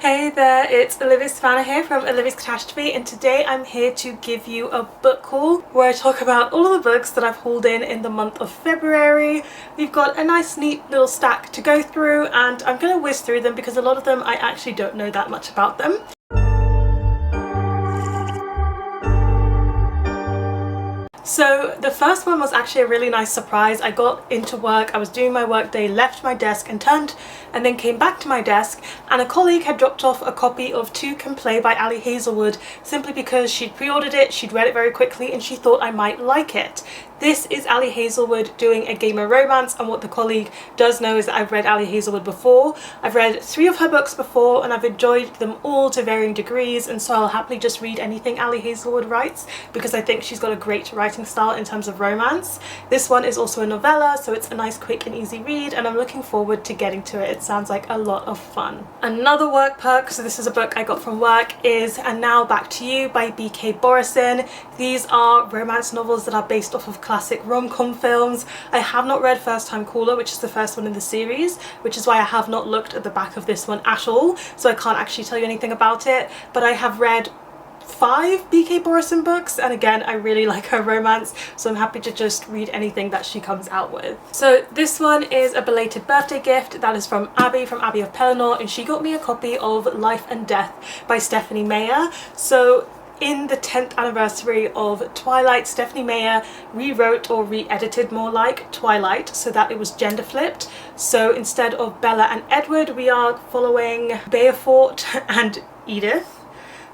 Hey there, it's Olivia Savannah here from Olivia's Catastrophe, and today I'm here to give you a book haul where I talk about all of the books that I've hauled in the month of February. We've got a nice neat little stack to go through, and I'm going to whiz through them because a lot of them I actually don't know that much about them. So the first one was actually a really nice surprise. I got into work, I was doing my work day, left my desk and then came back to my desk, and a colleague had dropped off a copy of Two Can Play by Ali Hazelwood simply because she'd pre-ordered it, she'd read it very quickly and she thought I might like it. This is Ali Hazelwood doing a gamer romance, and what the colleague does know is that I've read Ali Hazelwood before. I've read 3 of her books before and I've enjoyed them all to varying degrees, and so I'll happily just read anything Ali Hazelwood writes because I think she's got a great writing style in terms of romance. This one is also a novella, so it's a nice quick and easy read, and I'm looking forward to getting to it. It sounds like a lot of fun. Another work perk, so this is a book I got from work, is And Now Back to You by B.K. Borison. These are romance novels that are based off of classic rom-com films. I have not read First Time Caller, which is the first one in the series, which is why I have not looked at the back of this one at all, so I can't actually tell you anything about it, but I have read 5 B.K. Borison books, and again I really like her romance, so I'm happy to just read anything that she comes out with. So this one is a belated birthday gift that is from Abby of Pelennor, and she got me a copy of Life and Death by Stephenie Meyer. So in the 10th anniversary of Twilight, Stephenie Meyer rewrote, or re-edited more like, Twilight so that it was gender flipped. So instead of Bella and Edward, we are following Beaufort and Edith.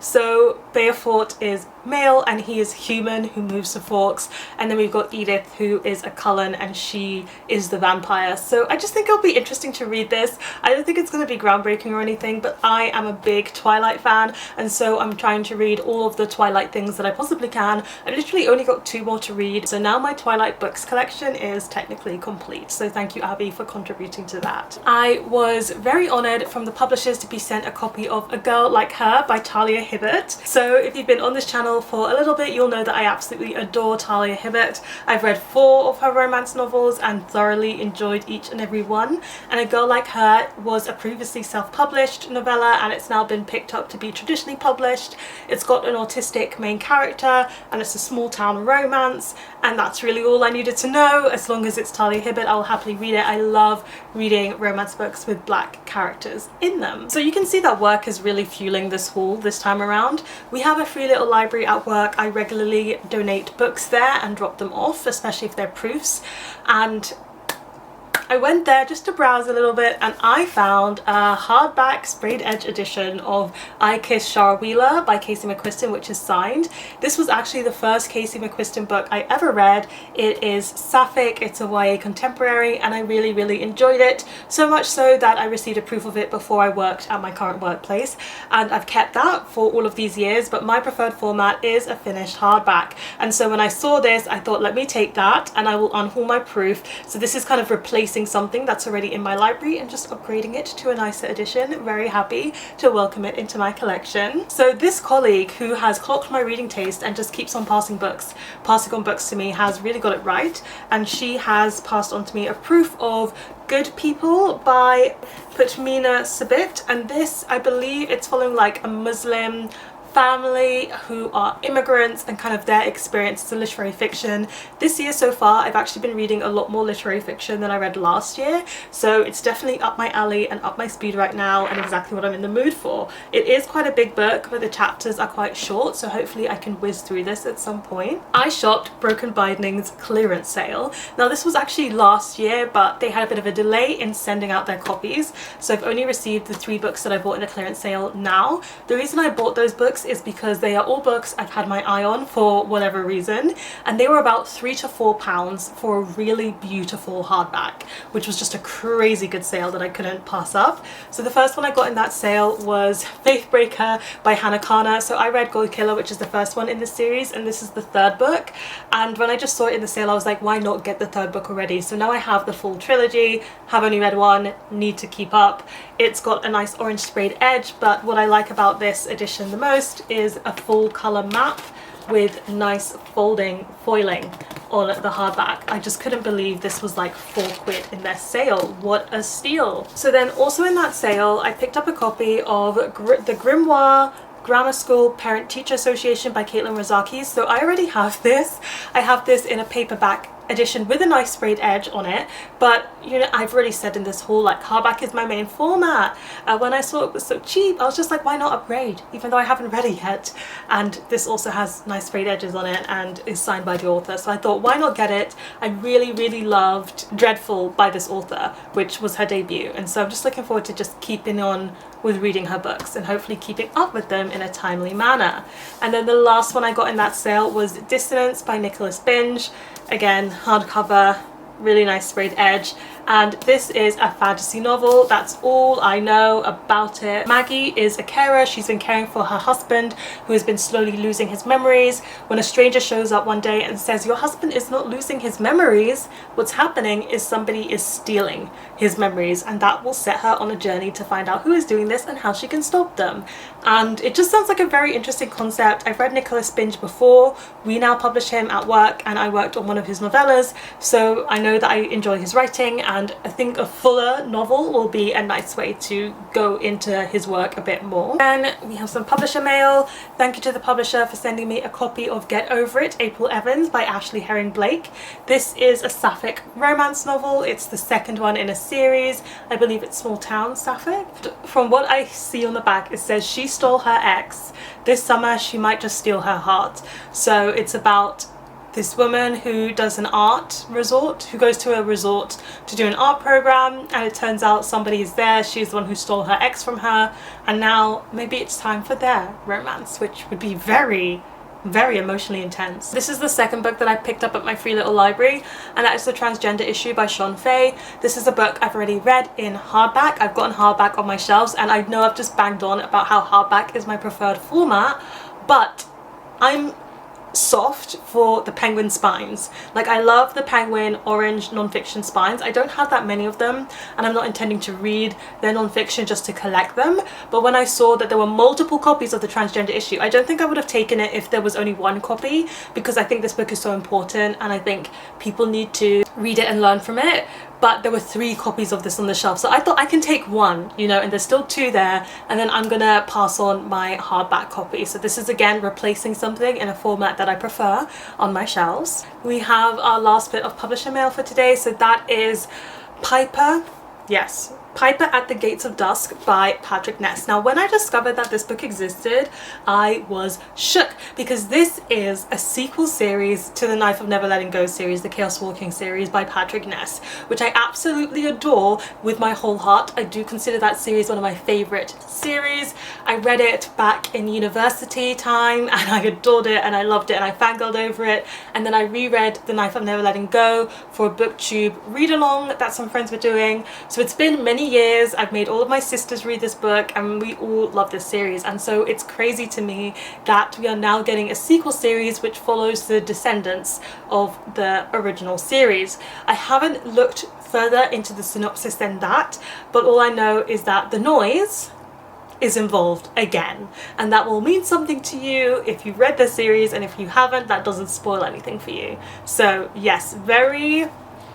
So Beaufort is male and he is human who moves the forks, and then we've got Edith who is a Cullen and she is the vampire. So I just think it'll be interesting to read this. I don't think it's going to be groundbreaking or anything, but I am a big Twilight fan, and so I'm trying to read all of the Twilight things that I possibly can. I literally only got 2 more to read, so now my Twilight books collection is technically complete, so thank you Abby for contributing to that. I was very honoured from the publishers to be sent a copy of A Girl Like Her by Talia Hibbert. So if you've been on this channel for a little bit, you'll know that I absolutely adore Talia Hibbert. I've read 4 of her romance novels and thoroughly enjoyed each and every one, and A Girl Like Her was a previously self-published novella and it's now been picked up to be traditionally published. It's got an autistic main character and it's a small town romance, and that's really all I needed to know. As long as it's Talia Hibbert, I'll happily read it. I love reading romance books with black characters in them. So you can see that work is really fueling this haul this time around. We have a free little library at work. I regularly donate books there and drop them off, especially if they're proofs, and I went there just to browse a little bit and I found a hardback sprayed edge edition of I Kiss Shara Wheeler by Casey McQuiston, which is signed. This was actually the first Casey McQuiston book I ever read. It is sapphic, it's a YA contemporary, and I really enjoyed it, so much so that I received a proof of it before I worked at my current workplace, and I've kept that for all of these years, but my preferred format is a finished hardback. And so when I saw this, I thought, let me take that and I will unhaul my proof. So this is kind of replacing something that's already in my library and just upgrading it to a nicer edition. Very happy to welcome it into my collection. So this colleague who has clocked my reading taste and just keeps on passing on books to me has really got it right, and she has passed on to me a proof of Good People by Patmeena Sabit, and this, I believe it's following like a Muslim family who are immigrants and kind of their experience in literary fiction. This year so far I've actually been reading a lot more literary fiction than I read last year, so it's definitely up my alley and up my speed right now and exactly what I'm in the mood for. It is quite a big book, but the chapters are quite short, so hopefully I can whiz through this at some point. I shopped Broken Binding's clearance sale. Now this was actually last year, but they had a bit of a delay in sending out their copies, so I've only received the 3 books that I bought in the clearance sale now. The reason I bought those books is because they are all books I've had my eye on for whatever reason, and they were about £3 to £4 for a really beautiful hardback, which was just a crazy good sale that I couldn't pass up. So the first one I got in that sale was Faithbreaker by Hannah Kana. So I read Gold Killer, which is the first one in this series, and this is the 3rd book, and when I just saw it in the sale I was like, why not get the 3rd book already? So now I have the full trilogy, have only read 1, need to keep up. It's got a nice orange sprayed edge, but what I like about this edition the most is a full colour map with nice folding foiling on the hardback. I just couldn't believe this was like £4 in their sale. What a steal. So then also in that sale, I picked up a copy of the Grimoire Grammar School Parent Teacher Association by Caitlin Rozakis. So I already have this. I have this in a paperback edition with a nice sprayed edge on it, but you know, I've already said in this haul, like, hardback is my main format. When I saw it was so cheap, I was just like, why not upgrade, even though I haven't read it yet. And this also has nice sprayed edges on it and is signed by the author, so I thought, why not get it? I really loved Dreadful by this author, which was her debut, and so I'm just looking forward to just keeping on with reading her books and hopefully keeping up with them in a timely manner. And then the last one I got in that sale was Dissonance by Binge. Again, hardcover, really nice sprayed edge, and this is a fantasy novel. That's all I know about it. Maggie is a carer. She's been caring for her husband, who has been slowly losing his memories, when a stranger shows up one day and says, your husband is not losing his memories. What's happening is somebody is stealing his memories, and that will set her on a journey to find out who is doing this and how she can stop them. And it just sounds like a very interesting concept. I've read Binge before. We now publish him at work, and I worked on one of his novellas, so I know that I enjoy his writing, and I think a fuller novel will be a nice way to go into his work a bit more. Then we have some publisher mail. Thank you to the publisher for sending me a copy of Get Over It, April Evans by Ashley Herring Blake. This is a sapphic romance novel. It's the second one in a series. I believe it's Small Town Sapphic. From what I see on the back, it says she stole her ex. This summer she might just steal her heart. So it's about this woman who does an art resort, who goes to a resort to do an art program, and it turns out somebody is there. She's the one who stole her ex from her, and now maybe it's time for their romance, which would be very emotionally intense. This is the second book that I picked up at my free little library, and that is the Transgender issue by Shon Faye. This is a book I've already read in hardback. I've gotten hardback on my shelves, and I know I've just banged on about how hardback is my preferred format, but I'm soft for the penguin spines. Like, I love the penguin orange non-fiction spines. I don't have that many of them, and I'm not intending to read their non-fiction just to collect them, but when I saw that there were multiple copies of the Transgender issue, I don't think I would have taken it if there was only one copy, because I think this book is so important and I think people need to read it and learn from it. But there were 3 copies of this on the shelf, so I thought I can take one, you know, and there's still 2 there, and then I'm gonna pass on my hardback copy. So this is again replacing something in a format that I prefer on my shelves. We have our last bit of publisher mail for today, so that is Piper. Yes, Piper at the Gates of Dusk by Patrick Ness. Now, when I discovered that this book existed, I was shook, because this is a sequel series to the Knife of Never Letting Go series, the Chaos Walking series by Patrick Ness, which I absolutely adore with my whole heart. I do consider that series one of my favorite series. I read it back in university time, and I adored it, and I loved it, and I fangirled over it, and then I reread The Knife of Never Letting Go for a booktube read-along that some friends were doing. So it's been many years. I've made all of my sisters read this book, and we all love this series, and so it's crazy to me that we are now getting a sequel series which follows the descendants of the original series. I haven't looked further into the synopsis than that, but all I know is that the noise is involved again, and that will mean something to you if you've read the series, and if you haven't, that doesn't spoil anything for you. So yes, very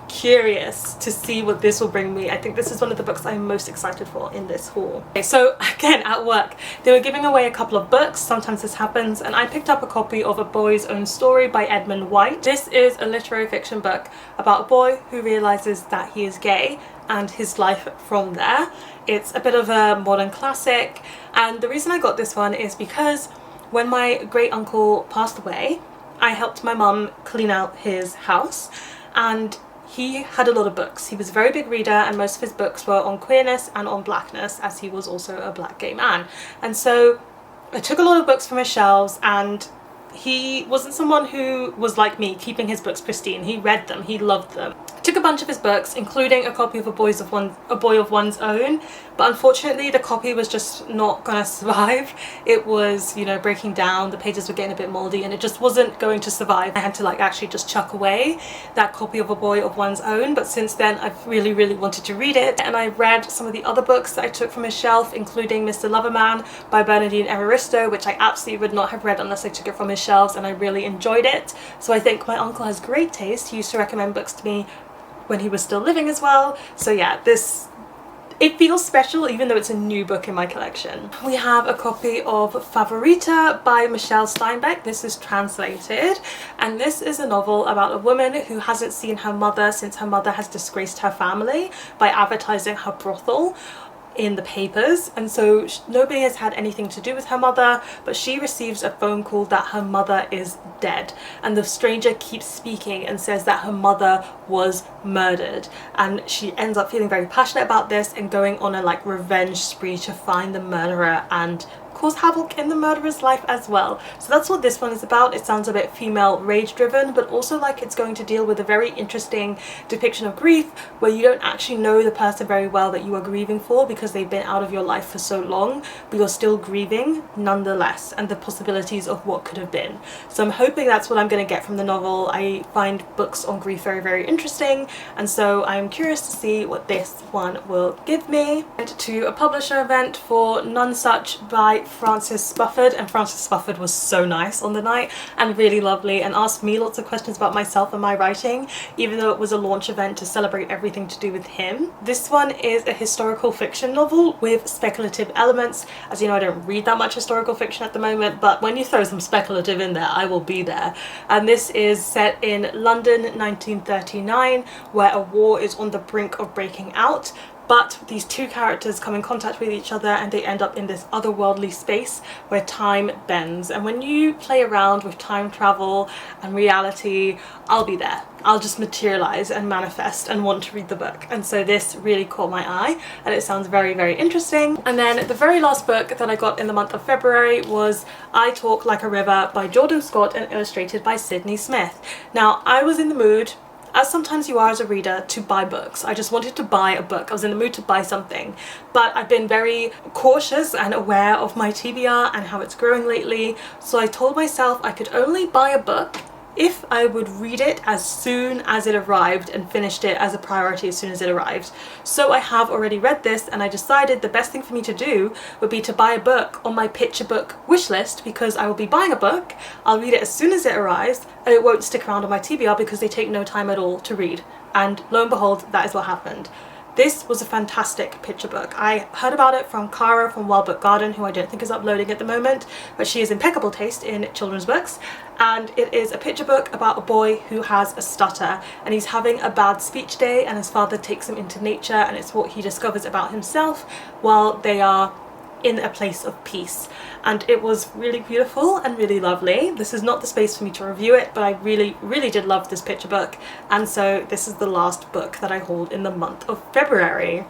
curious to see what this will bring me. I think this is one of the books I'm most excited for in this haul. Okay, so again, at work they were giving away a couple of books. Sometimes this happens, and I picked up a copy of A Boy's Own Story by Edmund White. This is a literary fiction book about a boy who realizes that he is gay and his life from there. It's a bit of a modern classic, and the reason I got this one is because when my great uncle passed away, I helped my mum clean out his house, and he had a lot of books. He was a very big reader, and most of his books were on queerness and on blackness, as he was also a black gay man. And so I took a lot of books from his shelves, and he wasn't someone who was like me, keeping his books pristine. He read them, he loved them. I took a bunch of his books, including a copy of A Boy of One's Own, but unfortunately the copy was just not gonna survive. It was, you know, breaking down, the pages were getting a bit moldy, and it just wasn't going to survive. I had to like actually just chuck away that copy of A Boy of One's Own, but since then I've really wanted to read it, and I read some of the other books that I took from his shelf, including Mr. Loverman by Bernardine Evaristo, which I absolutely would not have read unless I took it from his shelves, and I really enjoyed it. So I think my uncle has great taste. He used to recommend books to me when he was still living as well. So yeah, it feels special even though it's a new book in my collection. We have a copy of Favourita by Michelle Steinbeck. This is translated, and this is a novel about a woman who hasn't seen her mother since her mother has disgraced her family by advertising her brothel in the papers, and so nobody has had anything to do with her mother, but she receives a phone call that her mother is dead, and the stranger keeps speaking and says that her mother was murdered, and she ends up feeling very passionate about this and going on a like revenge spree to find the murderer and cause havoc in the murderer's life as well. So that's what this one is about. It sounds a bit female rage driven, but also like it's going to deal with a very interesting depiction of grief where you don't actually know the person very well that you are grieving for because they've been out of your life for so long, but you're still grieving nonetheless, and the possibilities of what could have been. So I'm hoping that's what I'm going to get from the novel. I find books on grief very interesting, and so I'm curious to see what this one will give me. I went to a publisher event for Nonesuch by Frances Spufford, and Frances Spufford was so nice on the night and really lovely and asked me lots of questions about myself and my writing, even though it was a launch event to celebrate everything to do with him. This one is a historical fiction novel with speculative elements. As you know, I don't read that much historical fiction at the moment, but when you throw some speculative in there, I will be there. And this is set in London 1939, where a war is on the brink of breaking out. But these two characters come in contact with each other and they end up in this otherworldly space where time bends. And when you play around with time travel and reality, I'll be there. I'll just materialize and manifest and want to read the book. And so this really caught my eye and it sounds very interesting. And then the very last book that I got in the month of February was I Talk Like a River by Jordan Scott and illustrated by Sydney Smith. Now, I was in the mood, as sometimes you are as a reader, to buy books. I just wanted to buy a book. I was in the mood to buy something, but I've been very cautious and aware of my TBR and how it's growing lately, so I told myself I could only buy a book if I would read it as soon as it arrived and finished it as a priority as soon as it arrived. So I have already read this, and I decided the best thing for me to do would be to buy a book on my picture book wish list, because I will be buying a book, I'll read it as soon as it arrives, and it won't stick around on my TBR because they take no time at all to read. And lo and behold, that is what happened. This was a fantastic picture book. I heard about it from Cara from Wild Book Garden, who I don't think is uploading at the moment, but she has impeccable taste in children's books, and it is a picture book about a boy who has a stutter and he's having a bad speech day, and his father takes him into nature, and it's what he discovers about himself while they are in a place of peace. And it was really beautiful and really lovely. This is not the space for me to review it, but I really did love this picture book, and so this is the last book that I hold in the month of February.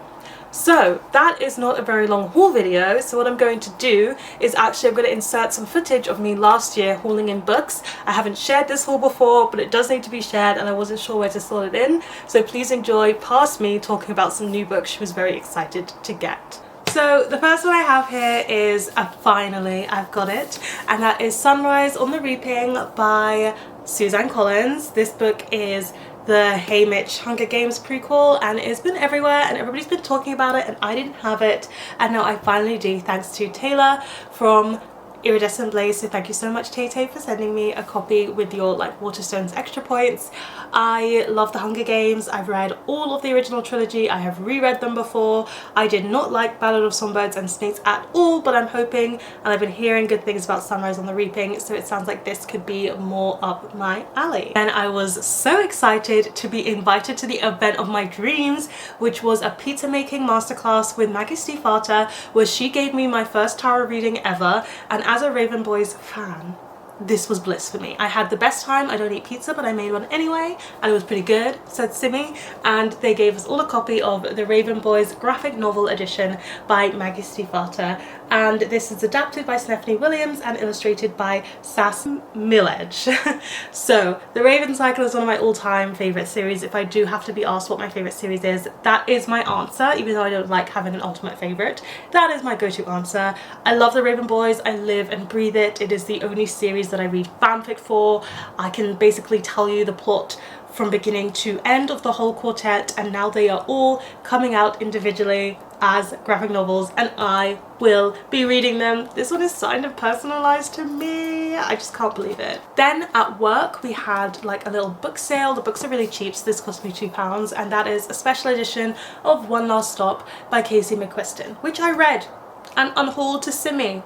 So that is not a very long haul video, so what I'm going to do is actually I'm going to insert some footage of me last year hauling in books. I haven't shared this haul before, but it does need to be shared and I wasn't sure where to slot it in, so please enjoy past me talking about some new books she was very excited to get. So the first one I have here is, finally I've got it, and that is Sunrise on the Reaping by Suzanne Collins. This book is the Hey Mitch Hunger Games prequel, and it's been everywhere and everybody's been talking about it, and I didn't have it, and now I finally do, thanks to Talia from Iridescent Blaze. So thank you so much, Tay for sending me a copy with your like Waterstones extra points. I love the Hunger Games. I've read all of the original trilogy. I have reread them before. I did not like Ballad of Songbirds and Snakes at all, but I'm hoping, and I've been hearing good things about Sunrise on the Reaping, so it sounds like this could be more up my alley. And I was so excited to be invited to the event of my dreams, which was a pizza making masterclass with Maggie Stiefvater, where she gave me my first tarot reading ever, and as a Raven Boys fan, this was bliss for me. I had the best time. I don't eat pizza, but I made one anyway, and it was pretty good, said Simi. And they gave us all a copy of the Raven Boys graphic novel edition by Maggie Stiefvater, and this is adapted by Stephenie Williams and illustrated by Saas Milledge. So the Raven Cycle is one of my all-time favourite series. If I do have to be asked what my favourite series is, that is my answer, even though I don't like having an ultimate favourite. That is my go-to answer. I love the Raven Boys. I live and breathe it. It is the only series that I read fanfic for. I can basically tell you the plot from beginning to end of the whole quartet, and now they are all coming out individually as graphic novels, and I will be reading them. This one is kind of personalized to me. I just can't believe it. Then at work we had like a little book sale. The books are really cheap, so this cost me £2, and that is a special edition of One Last Stop by Casey McQuiston, which I read and unhauled to Simi,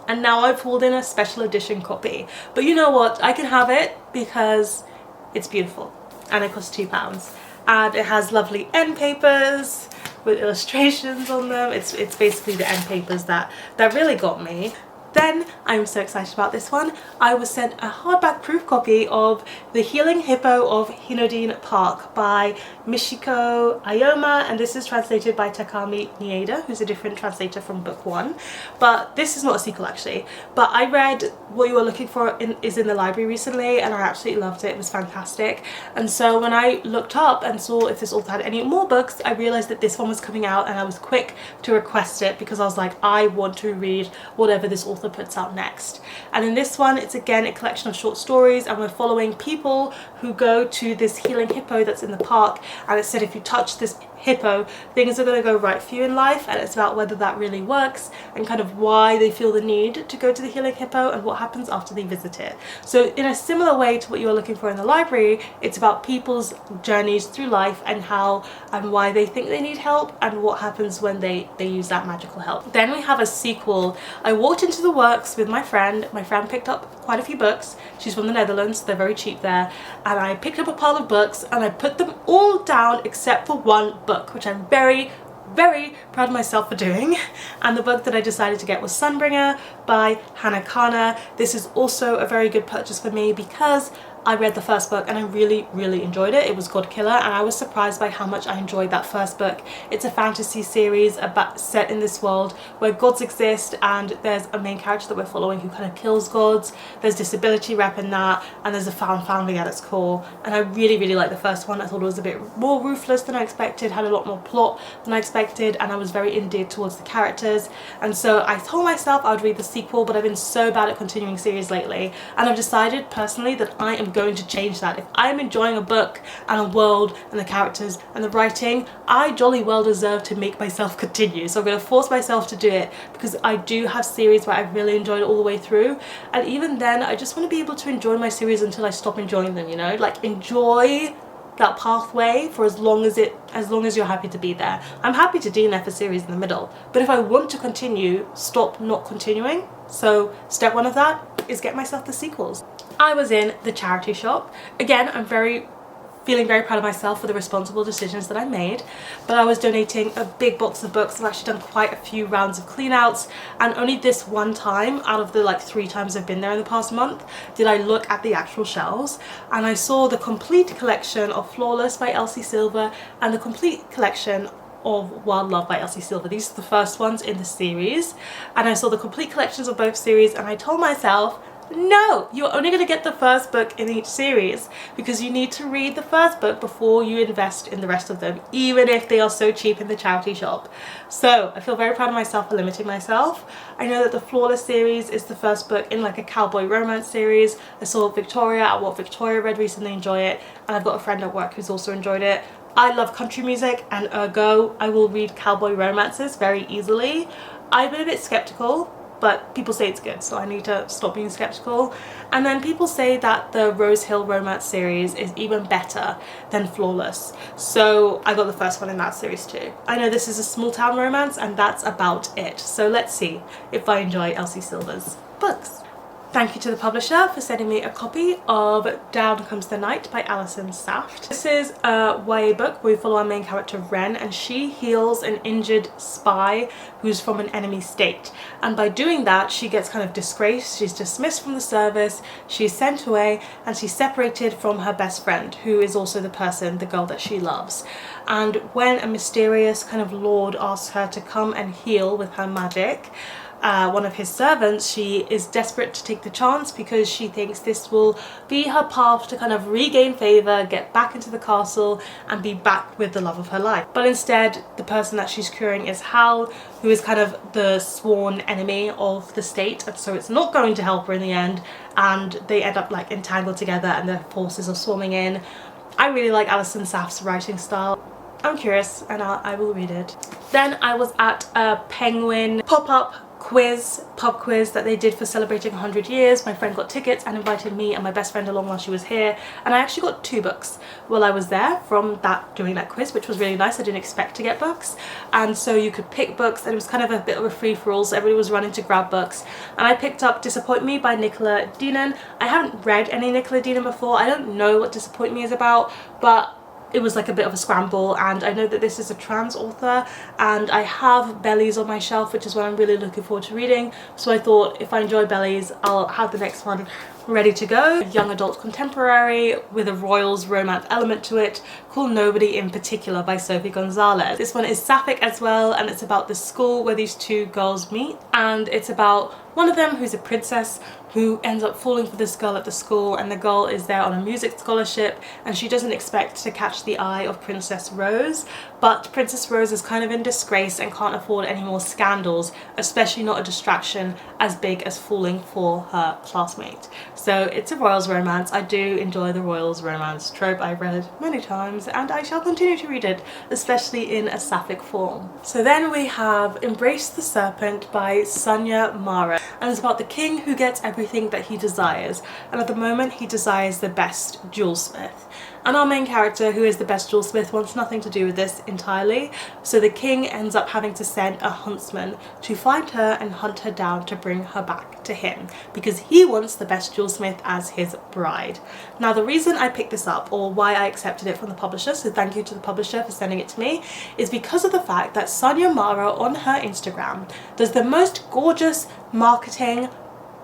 and now I've hauled in a special edition copy. But you know what, I can have it because it's beautiful and it costs £2, and it has lovely end papers with illustrations on them. It's basically the end papers that really got me. Then I'm so excited about this one. I was sent a hardback proof copy of The Healing Hippo of Hinodine Park by Michiko Ayoma, and this is translated by Takami Nieda, who's a different translator from book 1. But this is not a sequel actually. But I read What You Are Looking For is in the library recently, and I absolutely loved it. It was fantastic. And so when I looked up and saw if this author had any more books, I realised that this one was coming out, and I was quick to request it because I was like, I want to read whatever this author puts out next. And in this one, it's again a collection of short stories, and we're following people who go to this healing hippo that's in the park, and it said if you touch this hippo, things are going to go right for you in life, and it's about whether that really works and kind of why they feel the need to go to the healing hippo and what happens after they visit it. So in a similar way to what you were looking for in the library, it's about people's journeys through life and how and why they think they need help and what happens when they use that magical help. Then we have a sequel. I walked into the works with my friend. My friend picked up quite a few books. She's from the Netherlands, so they're very cheap there, and I picked up a pile of books and I put them all down except for one book, which I'm very proud of myself for doing. And the book that I decided to get was Sunbringer by Hannah Kana. This is also a very good purchase for me because I read the first book and I really enjoyed it. It was God Killer, and I was surprised by how much I enjoyed that first book. It's a fantasy series about set in this world where gods exist, and there's a main character that we're following who kind of kills gods. There's disability rep in that, and there's a found family at its core. And I really liked the first one. I thought it was a bit more ruthless than I expected, had a lot more plot than I expected, and I was very endeared towards the characters. And so I told myself I would read the sequel, but I've been so bad at continuing series lately, and I've decided personally that I am going to change that. If I'm enjoying a book and a world and the characters and the writing, I jolly well deserve to make myself continue. So I'm going to force myself to do it, because I do have series where I've really enjoyed it all the way through, and even then I just want to be able to enjoy my series until I stop enjoying them, you know, like enjoy that pathway for as long as you're happy to be there. I'm happy to DNF a series in the middle, but if I want to continue, stop not continuing. So step one of that is get myself the sequels. I was in the charity shop. Again, I'm feeling very proud of myself for the responsible decisions that I made, but I was donating a big box of books. I've actually done quite a few rounds of clean outs, and only this one time out of the like 3 times I've been there in the past month did I look at the actual shelves, and I saw the complete collection of Flawless by Elsie Silver and the complete collection of Wild Love by Elsie Silver. These are the first ones in the series, and I saw the complete collections of both series, and I told myself, no, you're only going to get the first book in each series, because you need to read the first book before you invest in the rest of them, even if they are so cheap in the charity shop. So I feel very proud of myself for limiting myself. I know that the Flawless series is the first book in like a cowboy romance series. I saw Victoria at What Victoria Read recently enjoy it, and I've got a friend at work who's also enjoyed it. I love country music, and ergo I will read cowboy romances very easily. I've been a bit skeptical, but people say it's good, so I need to stop being skeptical. And then people say that the Rose Hill romance series is even better than Flawless, so I got the first one in that series too. I know this is a small town romance, and that's about it, so let's see if I enjoy Elsie Silver's books. Thank you to the publisher for sending me a copy of Down Comes the Night by Alison Saft. This is a YA book where we follow our main character Ren, and she heals an injured spy who's from an enemy state. And by doing that, she gets kind of disgraced, she's dismissed from the service, she's sent away, and she's separated from her best friend, who is also the girl that she loves. And when a mysterious kind of lord asks her to come and heal with her magic, one of his servants, she is desperate to take the chance because she thinks this will be her path to kind of regain favour, get back into the castle and be back with the love of her life. But instead, the person that she's curing is Hal, who is kind of the sworn enemy of the state, and so it's not going to help her in the end, and they end up like entangled together and their forces are swarming in. I really like Alison Saft's writing style. I'm curious and I will read it. Then I was at a Penguin pop-up pub quiz that they did for celebrating 100 years. My friend got tickets and invited me and my best friend along while she was here, and I actually got 2 books while I was there from doing that quiz, which was really nice. I didn't expect to get books, and so you could pick books, and it was kind of a bit of a free-for-all, so everybody was running to grab books, and I picked up Disappoint Me by Nicola Dinan. I haven't read any Nicola Dinan before. I don't know what Disappoint Me is about, but it was like a bit of a scramble, and I know that this is a trans author, and I have Bellies on my shelf, which is what I'm really looking forward to reading, so I thought if I enjoy Bellies, I'll have the next one ready to go. Young adult contemporary with a royals romance element to it, called Nobody in Particular by Sophie Gonzalez. This one is sapphic as well, and it's about the school where these 2 girls meet, and it's about one of them who's a princess who ends up falling for this girl at the school, and the girl is there on a music scholarship, and she doesn't expect to catch the eye of Princess Rose, but Princess Rose is kind of in disgrace and can't afford any more scandals, especially not a distraction as big as falling for her classmate. So it's a royals romance. I do enjoy the royals romance trope. I've read it many times and I shall continue to read it, especially in a sapphic form. So then we have Embrace the Serpent by Sonia Mara, and it's about the king who gets everything that he desires, and at the moment he desires the best jewelsmith. And our main character, who is the best jewelsmith, wants nothing to do with this entirely, so the king ends up having to send a huntsman to find her and hunt her down to bring her back to him, because he wants the best jewelsmith as his bride. Now the reason I picked this up, or why I accepted it from the publisher, so thank you to the publisher for sending it to me, is because of the fact that Sonia Mara on her Instagram does the most gorgeous marketing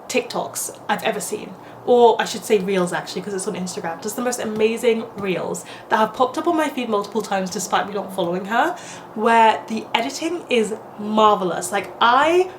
TikToks I've ever seen. Or I should say reels, actually, because it's on Instagram. Does the most amazing reels that have popped up on my feed multiple times despite me not following her, where the editing is marvelous. Like, I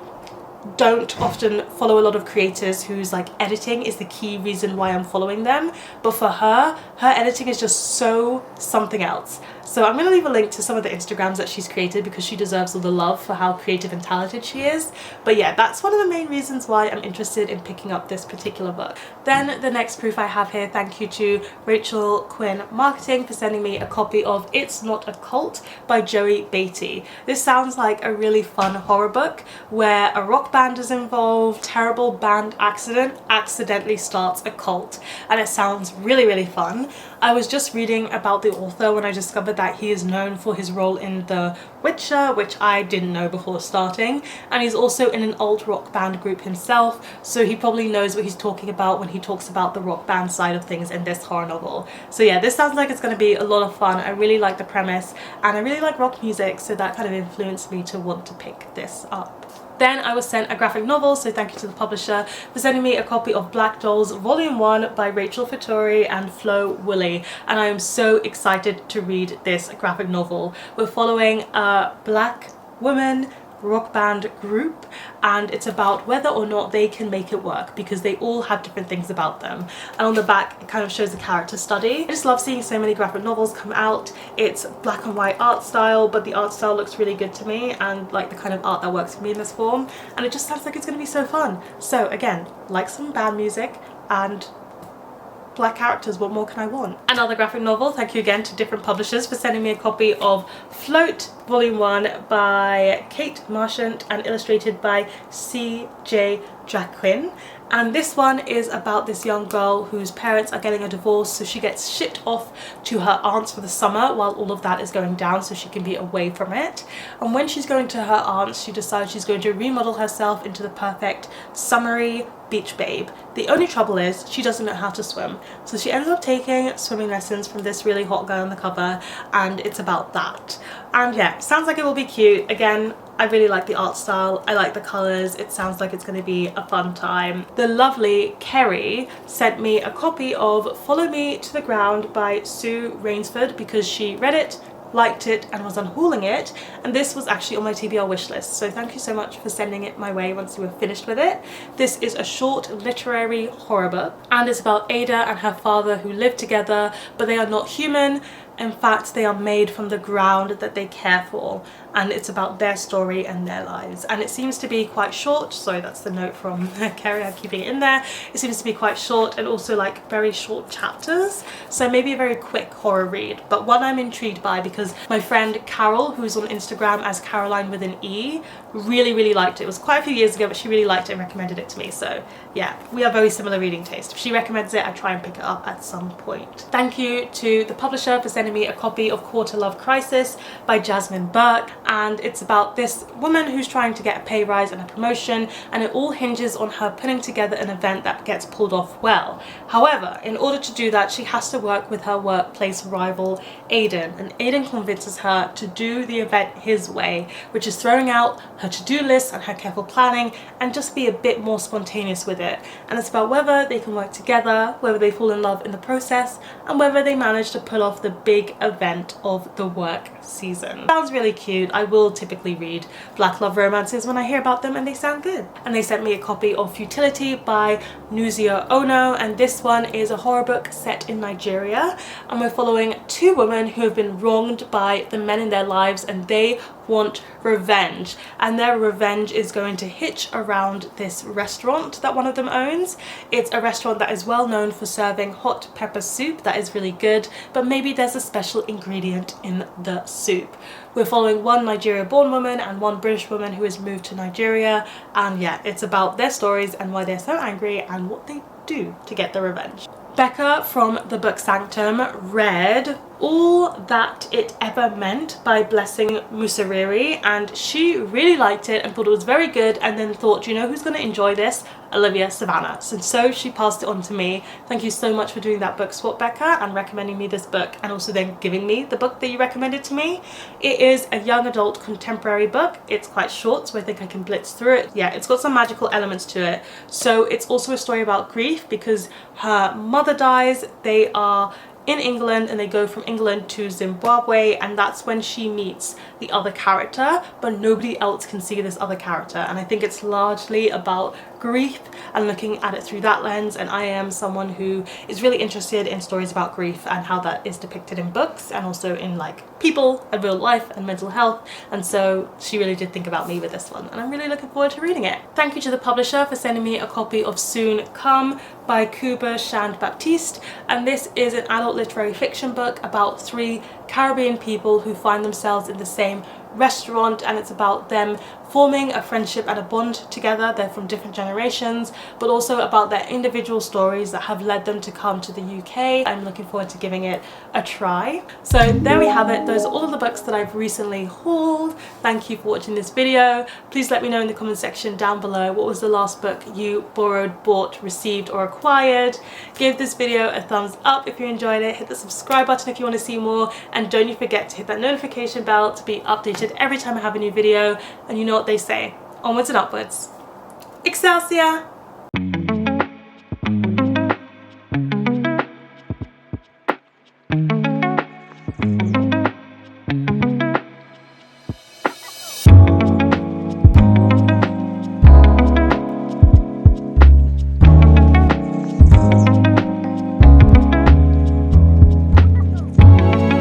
don't often follow a lot of creators whose like editing is the key reason why I'm following them, but for her editing is just so something else. So I'm going to leave a link to some of the Instagrams that she's created because she deserves all the love for how creative and talented she is. But yeah, that's one of the main reasons why I'm interested in picking up this particular book. Then the next proof I have here, thank you to Rachel Quinn Marketing for sending me a copy of It's Not a Cult by Joey Beatty. This sounds like a really fun horror book where a rock band is involved, terrible band accident accidentally starts a cult, and it sounds really, really fun. I was just reading about the author when I discovered that he is known for his role in The Witcher, which I didn't know before starting, and he's also in an alt rock band group himself, so he probably knows what he's talking about when he talks about the rock band side of things in this horror novel. So yeah, this sounds like it's going to be a lot of fun. I really like the premise and I really like rock music, so that kind of influenced me to want to pick this up. Then I was sent a graphic novel, so thank you to the publisher for sending me a copy of Black Dolls Volume 1 by Rachel Fattori and Flo Woolley, and I am so excited to read this graphic novel. We're following a black woman rock band group, and it's about whether or not they can make it work because they all have different things about them, and on the back it kind of shows a character study. I just love seeing so many graphic novels come out. It's black and white art style, but the art style looks really good to me and like the kind of art that works for me in this form, and it just sounds like it's going to be so fun. So again, like some band music and black characters, what more can I want? Another graphic novel, thank you again to different publishers for sending me a copy of Float Volume 1 by Kate Marchant and illustrated by C.J. Jacqueline. And this one is about this young girl whose parents are getting a divorce, so she gets shipped off to her aunt's for the summer while all of that is going down so she can be away from it. And when she's going to her aunt's, she decides she's going to remodel herself into the perfect summery beach babe. The only trouble is she doesn't know how to swim, so she ends up taking swimming lessons from this really hot guy on the cover, and it's about that. And yeah, sounds like it will be cute. Again, I really like the art style, I like the colours, it sounds like it's going to be a fun time. The lovely Keri sent me a copy of Follow Me to the Ground by Sue Rainsford because she read it, liked it and was unhauling it, and this was actually on my TBR wish list, so thank you so much for sending it my way once you were finished with it. This is a short literary horror book, and it's about Ada and her father who live together, but they are not human. In fact, they are made from the ground that they care for, and it's about their story and their lives. And it seems to be quite short. Sorry, that's the note from Keri, I'm keeping it in there. It seems to be quite short and also like very short chapters, so maybe a very quick horror read, but one I'm intrigued by because my friend Carol, who's on Instagram as Caroline with an E, really liked it. It was quite a few years ago, but she really liked it and recommended it to me, so yeah, we have very similar reading taste. If she recommends it, I try and pick it up at some point. Thank you to the publisher for sending me a copy of Quarter Love Crisis by Jasmine Burke, and it's about this woman who's trying to get a pay rise and a promotion, and it all hinges on her putting together an event that gets pulled off well. However, in order to do that, she has to work with her workplace rival Aiden, and Aiden convinces her to do the event his way, which is throwing out her to-do list and her careful planning and just be a bit more spontaneous with it. And it's about whether they can work together, whether they fall in love in the process, and whether they manage to pull off the big event of the work season. Sounds really cute. I will typically read black love romances when I hear about them and they sound good. And they sent me a copy of Futility by Nuzio Ono, and this one is a horror book set in Nigeria, and we're following two women who have been wronged by the men in their lives and they want revenge, and their revenge is going to hitch around this restaurant that one of them owns. It's a restaurant that is well known for serving hot pepper soup that is really good, but maybe there's a special ingredient in the soup. We're following one Nigeria-born woman and one British woman who has moved to Nigeria, and yeah, it's about their stories and why they're so angry and what they do to get the revenge. Bekka from the book Sanctum read All That It Ever Meant by Blessing Musariri, and she really liked it and thought it was very good, and then thought, you know who's going to enjoy this? Olivia Savannah. And so she passed it on to me. Thank you so much for doing that book swap, Bekka, and recommending me this book, and also then giving me the book that you recommended to me. It is a young adult contemporary book. It's quite short, so I think I can blitz through it. Yeah, it's got some magical elements to it. So it's also a story about grief because her mother dies. They are in England and they go from England to Zimbabwe, and that's when she meets the other character, but nobody else can see this other character, and I think it's largely about grief and looking at it through that lens. And I am someone who is really interested in stories about grief and how that is depicted in books and also in like people and real life and mental health, and so she really did think about me with this one, and I'm really looking forward to reading it. Thank you to the publisher for sending me a copy of Soon Come by Kuba Shand Baptiste, and this is an adult literary fiction book about three Caribbean people who find themselves in the same restaurant, and it's about them forming a friendship and a bond together. They're from different generations, but also about their individual stories that have led them to come to the UK. I'm looking forward to giving it a try. So there we have it. Those are all of the books that I've recently hauled. Thank you for watching this video. Please let me know in the comment section down below what was the last book you borrowed, bought, received or acquired. Give this video a thumbs up if you enjoyed it. Hit the subscribe button if you want to see more, and don't you forget to hit that notification bell to be updated every time I have a new video. And you know what they say, onwards and upwards. Excelsior!